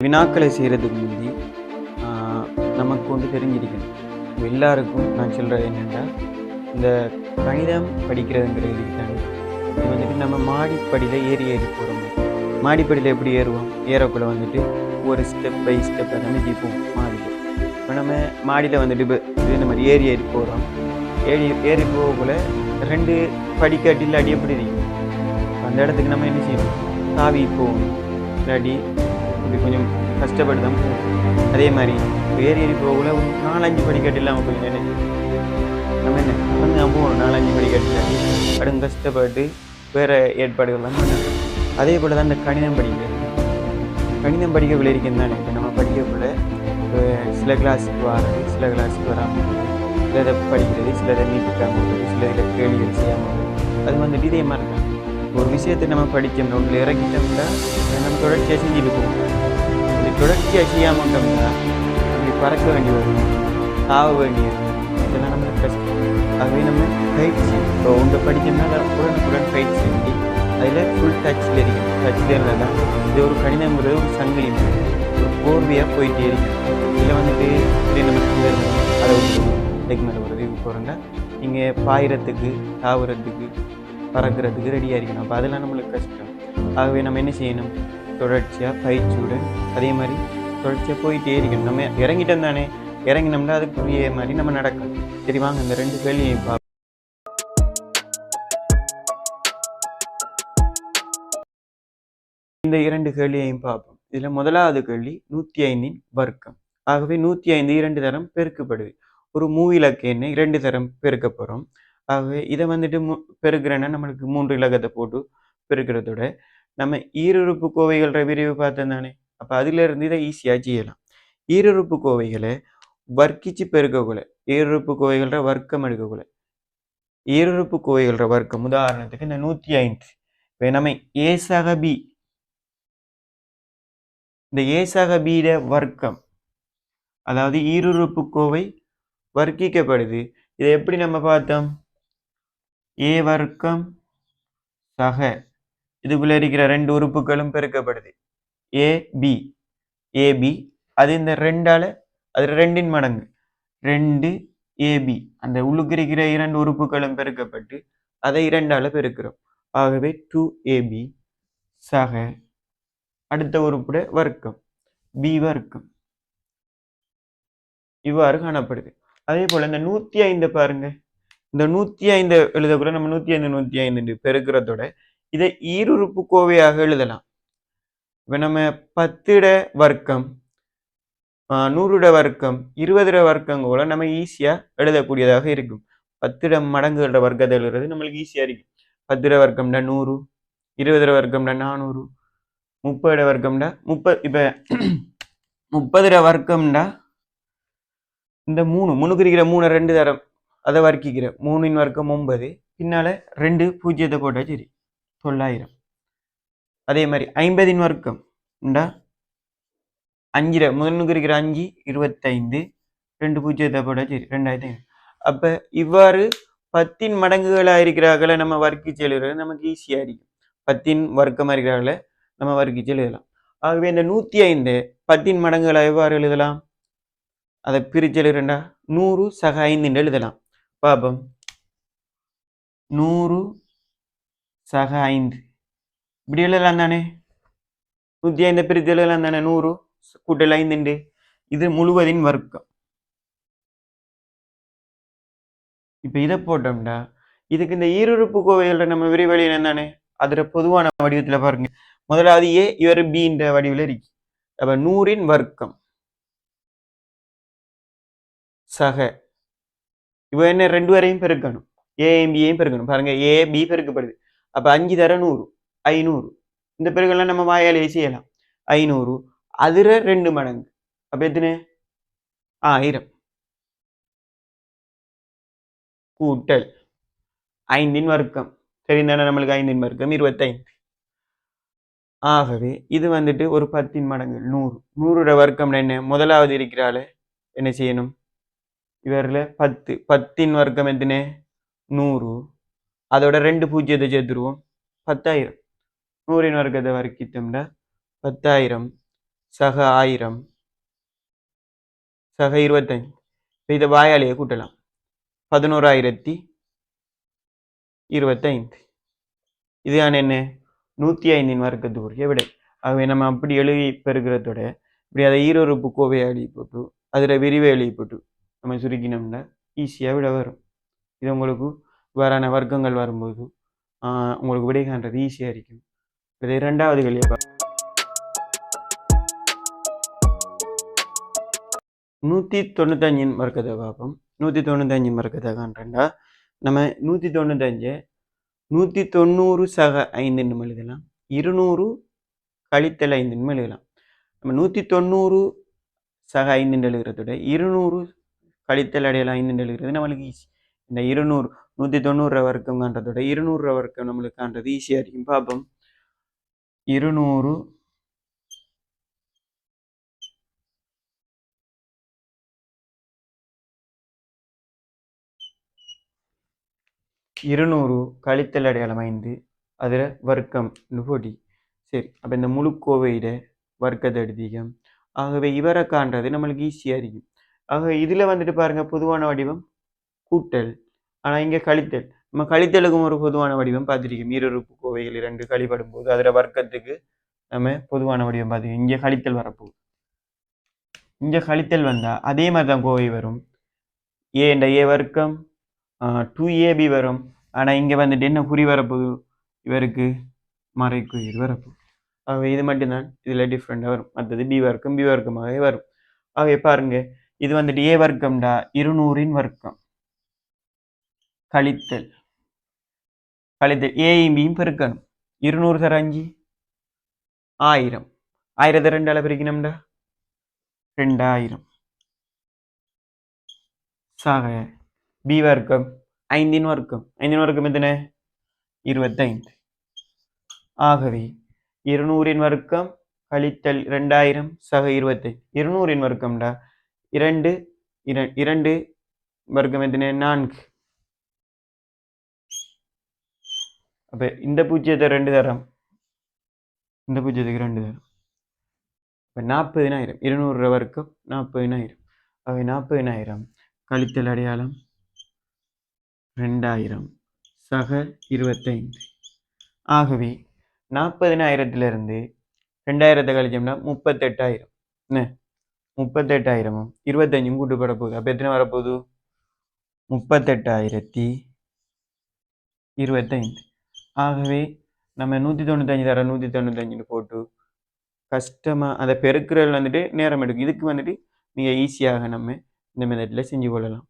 வினாக்களை செய்கிறதுக்கு முந்தி நமக்கு வந்து தெரிஞ்சிருக்கணும். எல்லாருக்கும் நான் சொல்கிறது என்னென்னா, இந்த கணிதம் படிக்கிறதுங்கிறது தானே இது வந்துட்டு நம்ம மாடிப்படியில் ஏறி போகிறோம். மாடிப்படியில் எப்படி ஏறுவோம்? ஏறக்குள்ள வந்துட்டு ஒரு ஸ்டெப் பை ஸ்டெப் வந்து ஜிப்போம் மாடியில். இப்போ நம்ம மாடியில் வந்துட்டு இப்போ இந்த மாதிரி ஏறி போகிறோம். ஏறி போகக்குள்ள 2 படிக்கட்டில் அடி எப்படி இருக்கும்? அந்த இடத்துக்கு நம்ம என்ன செய்யணும்? தாவி போகணும். இல்லாட்டி இப்படி கொஞ்சம் கஷ்டப்பட்டு தான் போகணும். அதே மாதிரி ஏறி போகக்குள்ள ஒரு 4-5 படிக்கட்டு இல்லாமல் கொஞ்சம் நினைச்சு நம்ம என்ன வந்து நம்ம ஒரு 4-5 படிக்கட்டில் கடும் கஷ்டப்பட்டு வேறு ஏற்பாடுகள்லாம் பண்ணணும். அதே போல் தான் இந்த கணிதம் படிக்கிறது. கணிதம் படிக்கக்குள்ள இருக்கேன் தானே. இப்போ நம்ம படிக்கக்குள்ள சில கிளாஸுக்கு வர்றது, சில கிளாஸுக்கு வராமல், சிலதை படிக்கிறது, சிலதை நீட்டாமல், சில இதில் கேள்விகள் செய்யாமல், அது வந்துட்டு இதே மாதிரி தான். ஒரு விஷயத்தை நம்ம படித்தோம்னா ஒன்றில் இறக்கிட்டோம்னா நம்ம தொடர்ச்சியாக செஞ்சுட்டு போவோம். அப்படி தொடர்ச்சியாக செய்யாமட்டோம்னா அப்படி பறக்க வேண்டி வரும், தாவ வேண்டி வரும். இதெல்லாம் நம்மளுக்கு கஷ்டம். ஆகவே நம்ம பயிற்சி இப்போ ஒன்றை படித்தோம்னா அதை உடனுக்குடன் பயிற்சி செஞ்சு அதில் ஃபுல் டச்சில் இருக்கணும். டச்சில் இருந்தால் தான் இது ஒரு கணிதங்கிறது ஒரு சங்கிலி மாதிரி ஒரு கோர்வையாக போயிட்டே இருக்கணும். இதில் வந்துட்டு இப்படி நம்ம அதை இதுக்கு மேலே ஒரு இது போகிறோன்னா நீங்கள் பாயிரத்துக்கு தாவரத்துக்கு பறக்கிறதுக்கு ரெடியாக இருக்கணும். அப்போ அதெல்லாம் நம்மளுக்கு கஷ்டம். ஆகவே நம்ம என்ன செய்யணும்? தொடர்ச்சியாக பயிற்சியுடன் அதே மாதிரி தொடர்ச்சியாக போயிட்டே இருக்கணும். நம்ம இறங்கிட்டோம் தானே, இறங்கினோம்னா அதுக்குரிய மாதிரி நம்ம நடக்கணும். சரி வாங்க இந்த 2 கேள்வியையும் பார்ப்போம். இந்த 2 கேள்வியையும் பார்ப்போம். இதில் முதலாவது கேள்வி 105 வர்க்கம். ஆகவே 105 2 தரம் பெருக்கப்படுது. ஒரு மூவிலக்க எண்ணை 2 தரம் பெருக்க போகிறோம். ஆகவே இதை வந்துட்டு பெருக்கிறேன்னா நம்மளுக்கு 3 இலக்கத்தை போட்டு பெருக்கிறதோட நம்ம ஈருறுப்பு கோவைகள விரிவு பார்த்தோம் தானே. அப்போ அதிலிருந்து இதை ஈஸியாக செய்யலாம். ஈருறுப்பு கோவைகளை வர்க்கிச்சு பெருக்கக்குள்ள ஈருறுப்பு கோவைகள வர்க்கம் எடுக்கக்குள்ள ஈருறுப்பு கோவைகள வர்க்கம் உதாரணத்துக்கு இந்த 105 இப்போ நம்ம ஏசாக பி, இந்த ஏசாக பியிட வர்க்கம், அதாவது ஈருறுப்பு கோவை வர்க்கிக்கப்படுது. இதை எப்படி நம்ம பார்த்தோம்? ஏ வர்க்கம் சக இதுக்குள்ள இருக்கிற 2 உறுப்புகளும் பெருக்கப்படுது. ஏபி ஏபி அது இந்த 2ஆல அது 2இன் மடங்கு 2 ஏபி அந்த உள்ளுக்கு இருக்கிற 2 உறுப்புகளும் பெருக்கப்பட்டு அதை 2ஆல பெருக்கிறோம். ஆகவே 2ab சக அடுத்த உறுப்புட வர்க்கம் பி வர்க்கம் இவ்வாறு காணப்படுது. அதே போல இந்த 105 பாருங்க. இந்த 105 எழுதக்கூட நம்ம 105 பெருக்கிறதோட இதை ஈருறுப்பு கோவையாக எழுதலாம். இப்போ நம்ம 10 வர்க்கம் 100 வர்க்கம் 20 வர்க்கங்களோட நம்ம ஈஸியாக எழுதக்கூடியதாக இருக்கும். 10 மடங்குகள வர்க்கத்தை எழுதுறது நம்மளுக்கு ஈஸியாக இருக்கும். 10 வர்க்கம்னா 100, 20 வர்க்கம்னா 400, 30 வர்க்கம்னா 30. இப்போ 30 வர்க்கம்னா இந்த 3 இருக்கிற 3 2 தரம் அதை வர்க்கிக்கிற 3இன் வர்க்கம் 9, பின்னால 2 பூஜ்ஜியத்தை போட்டா சரி 900. அதே மாதிரி 50இன் வர்க்கம் 5 முதலுக்கு இருக்கிற 5 25, 2 பூஜ்ஜியத்தை போட்டா சரி 2500. அப்போ இவ்வாறு 10இன் மடங்குகளாக இருக்கிறார்களை நம்ம வர்க்கிச்சு எழுதுறது நமக்கு ஈஸியாக இருக்கும். 10இன் வர்க்கமாக இருக்கிறார்களை நம்ம வர்க்கிச்சு எழுதலாம். ஆகவே இந்த 105 10இன் மடங்குகளை எவ்வாறு எழுதலாம்? அதை பிரிச்சு எழுதுறா 100 சக 5 எழுதலாம். பாப்போம். 100 சக 5 இப்படி எழுதலாம் தானே. 105 பிரித்து எழுதலாம் தானே. 100 கூட்டல் 5 இது முழுவதின் வர்க்கம். இப்போ இதை போட்டோம்னா இதுக்கு இந்த ஈருறுப்பு கோவைகள நம்ம விரிவழியில் என்னதானே அதுல பொதுவான வடிவத்தில் பாருங்க. முதலாவது ஏ இவர் பின்ற வடிவில் இருக்கு. அப்ப 100இன் வர்க்கம் சக இவ என்ன 2 வரையும் பெருக்கணும். ஏயும் பியையும் பெருக்கணும். பாருங்க ஏ பி பெருக்கப்படுது. அப்ப 5 தர 100 500. இந்த பெருக்கெல்லாம் நம்ம வாயாலேயே செய்யலாம். 500 அதுல 2 மடங்கு அப்ப எத்தனை 1000 கூட்டல் 5இன் வர்க்கம் தெரிந்தானே நம்மளுக்கு 5இன் வர்க்கம் 25. ஆகவே இது வந்துட்டு ஒரு 10இன் மடங்கு 100. 100 வர்க்கம் என்ன? முதலாவது இருக்கிறால என்ன செய்யணும்? இவரில் 10 10இன் வர்க்கம் எத்தனை 100. அதோட 2 பூஜ்ஜியத்தை சேர்த்துருவோம் 10,000. 100இன் வர்க்கத்தை வர்க்கித்தோம்னா 10,000 சக 1000 சக 25. இப்போ இதை வாயாலேயே கூட்டலாம். 11,025. இதுதான் என்ன 105 வர்க்கத்துக்குரிய விடை. ஆகவே நம்ம அப்படி எழுதி பெருக்கிறதோட இப்படி அதை ஈரொருப்பு கோவையை எழுதி போட்டு அதில் விரிவை எழுதி போட்டு நம்ம சுருக்கினோம்னா ஈஸியாக விட வரும். இது உங்களுக்கு வேறான வர்க்கங்கள் வரும்போது உங்களுக்கு விடை காண்றது ஈஸியாக இருக்கும். இது 2வது கேள்வியை 195 வர்க்கத்தை பார்ப்போம். 195 வர்க்கத்தை காண்றேன்டா நம்ம 195 190 சக 5 எழுதலாம். 200 கழித்தல் 5 எழுதலாம். நம்ம 190 சக 5 எழுதுறதோட 200 கழித்தல் அடையலாம் 5 எழுதுறது நம்மளுக்கு ஈஸி. இந்த 200 190 வர்க்கம் காண்றதோட 200 வர்க்கம் நம்மளுக்கு காண்றது ஈஸியாக இருக்கும். பார்ப்போம். 200 கழித்தல் அடையாளம் 5 அதில் வர்க்கம் போட்டி. சரி, அப்போ இந்த முழு கோவையிட வர்க்கத்தை எடுத்தீங்க. ஆகவே இவரை காண்றது நம்மளுக்கு ஈஸியாக இருக்கும். ஆகவே இதில் வந்துட்டு பாருங்க பொதுவான வடிவம் கூட்டல், ஆனால் இங்கே கழித்தல். நம்ம கழித்தலுக்கும் ஒரு பொதுவான வடிவம் பார்த்துருக்கோம். ஈரொருப்பு கோவைகள் 2 கழிப்படும் போது அதில் வர்க்கத்துக்கு நம்ம பொதுவான வடிவம் பார்த்துருக்கோம். இங்கே கழித்தல் வரப்போகுது. இங்கே கழித்தல் வந்தால் அதே மாதிரி தான் கோவை வரும். ஏ வர்க்கம் 2ab வரும். ஆனால் இங்கே வந்துட்டு என்ன குறி வரப்போகுது, இவருக்கு மறைக்குறி வரப்போகுது. ஆகவே இது மட்டும்தான் இதில் டிஃப்ரெண்டாக வரும். மற்றது பி வர்க்கமாகவே வரும். ஆகவே பாருங்க, இது வந்துட்டு ஏ வர்க்கம்டா 200 வர்க்கம் கழித்தல் ஏயும் பியும் பெருக்கணும். 200 தர 5 1000. 1000 2ஆல் பிரிக்கணும்டா 2000 சக பி வர்க்கம் 5 வர்க்கம். 5 வர்க்கம் எத்தனை 25. ஆகவே 200 வர்க்கம் கழித்தல் 2000 சக 25. 200 வர்க்கம்டா 2 வர்க்கம் எத்தனை 4. அப்போ இந்த பூஜ்ஜியத்தை 2 தரம், இந்த பூஜ்ஜியத்துக்கு 2 தரம். இப்போ 40,000. 200 வர்க்கம் 40,000. ஆகவே 40,000 கழித்தல் அடையாளம் 2000 சக 25. ஆகவே 40,000 2000 கழிச்சோம்னா 38,000. என்ன 38,000 25 கூட்டுப்பட போகுது. அப்போ எத்தனை வரப்போகுது 38,025. ஆகவே நம்ம 195 தர 195 போட்டு கஷ்டமாக அதை பெருக்கிறதுல வந்துட்டு நேரம் எடுக்கும். இதுக்கு வந்துட்டு நீங்கள் ஈஸியாக நம்ம இந்த மெத்தடில் செஞ்சு கொள்ளலாம்.